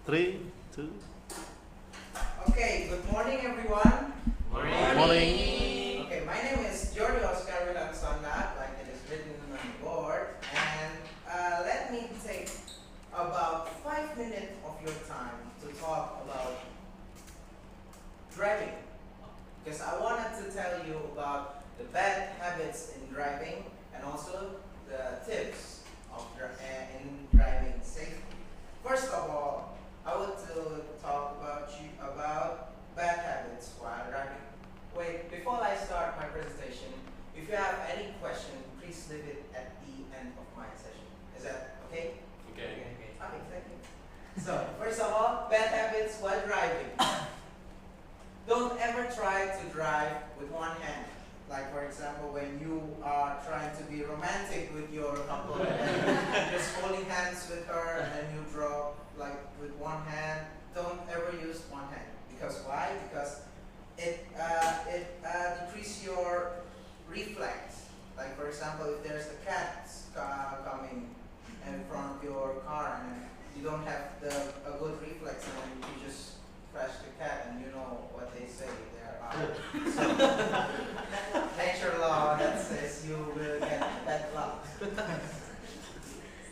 Three, two. Okay, good morning everyone. Morning. Okay, my name is Jourdy Oscar Sonda, like it is written on the board. And let me take about 5 minutes of your time to talk about driving. Because I wanted to tell you about the bad habits in driving and also the tips of in driving safety. First of all, I want to talk about bad habits while driving. Wait, before I start my presentation, if you have any question, please leave it at the end of my session. Is that okay? Okay. Okay, thank you. So, first of all, bad habits while driving. Don't ever try to drive with one hand. Like for example, when you are trying to be romantic with your couple and you're just holding hands with her and then you draw like with one hand. Don't ever use one hand. Because why? Because it decreases your reflex. Like for example, if there's a cat coming in front of your car and you don't have a good reflex and you just crash the cat, and you know what they say, they're out. So, nature law that says you will get bad luck.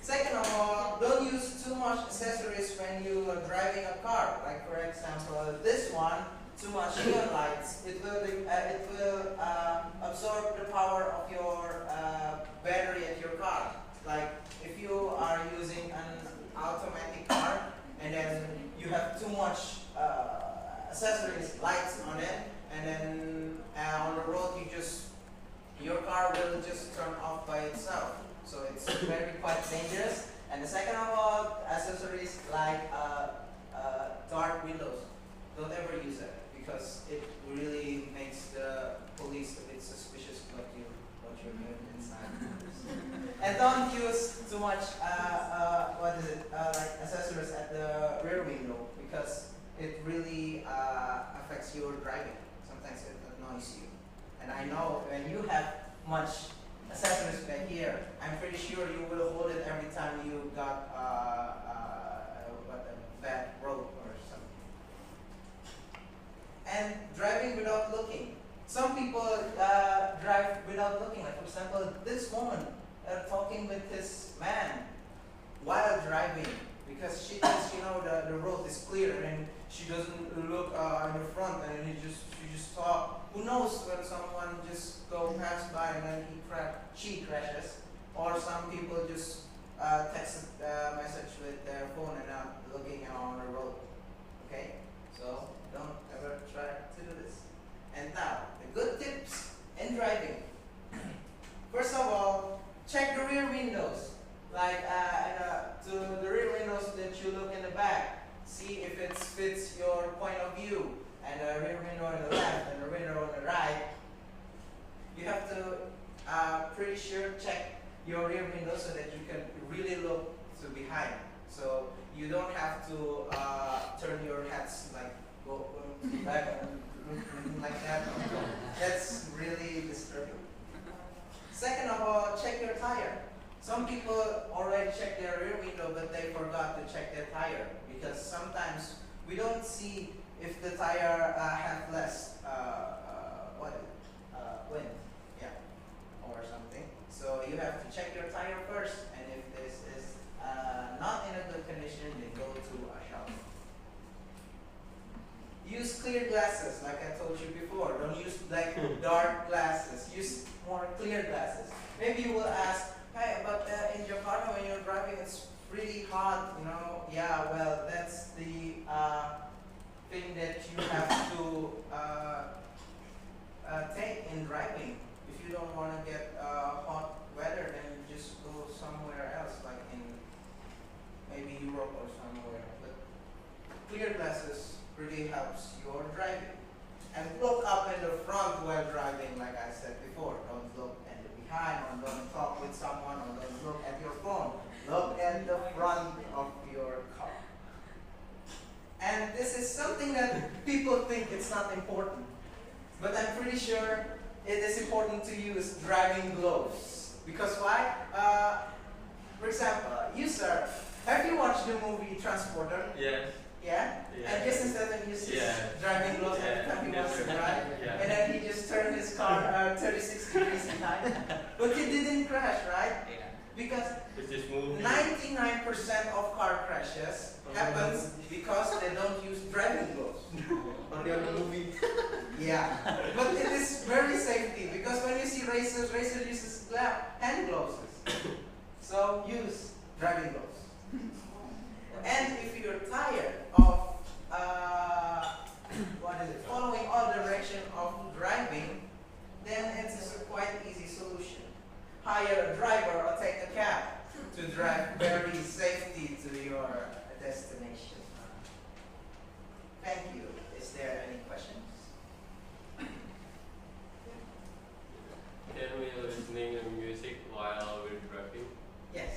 Second of all, don't use too much accessories when you are driving a car. Like for example, this one, too much neon lights. It will absorb the power of your battery at your car. Like if you are using an automatic car and then you have too much accessories, lights on it, and then on the road your car will just turn off by itself. So it's very quite dangerous. And the second of all, accessories like dark windows. Don't ever use it because it really makes the police a bit suspicious what you're doing inside. And don't use too much like accessories at the rear window because it really affects your driving. Sometimes it annoys you. And I know when you have much accessories back here, I'm pretty sure you will hold it every time you got a bad road or something. And driving without looking. Some people drive without looking. Like for example, this woman talking with this man while driving because she thinks the road is clear and she doesn't look in the front and she just talk. Who knows when someone just go past by and then she crashes, or some people just text a message with their phone and not looking on the road. Okay, so don't ever try to do this. And now the good tips in driving. First of all, check the rear windows. Like to the rear windows that you look in the back. See if it fits your point of view. And the rear window on the left and the window on the right. You have to pretty sure check your rear window so that you can really look to behind. So you don't have to turn your heads like go back and like that. That's really disturbing. Second of all, check your tire. Some people already check their rear window, but they forgot to check their tire because sometimes we don't see if the tire have less wind, yeah, or something. So you have to check your tire first, and if this is not in a good condition, then go to a shop. Use clear glasses, like I told you before. Don't use like dark glasses. Use more clear glasses. Maybe you will ask, hey, but in Jakarta when you're driving, it's really hot, Yeah, well, that's the thing that you have to take in driving. If you don't want to get hot weather, then just go somewhere else, like in maybe Europe or somewhere. But clear glasses really helps your driving. And look up in the front while driving, like I said before. Don't look at the behind, or don't talk with someone, or don't look at your phone. Look at the front of your car. And this is something that people think it's not important. But I'm pretty sure it is important to use driving gloves. Because why? For example, you sir, Have you watched the movie Transporter? Yes. Yeah? Yeah. And Jason Statham uses Yeah. driving gloves every time he wants to drive. Yeah. And then he just turned his car 36 degrees in height. But he didn't crash, right? Yeah. Because It's just moving. 99% of car crashes happens because they don't use driving gloves. Only on the movie. Yeah, but it is very safety because when you see racers uses hand gloves. So use driving gloves. And if you're tired of following all direction of driving, then it's a quite easy solution. Hire a driver or take a cab to drive very safely to your destination. Thank you. Is there any questions? Can we listening to music while we're driving? Yes.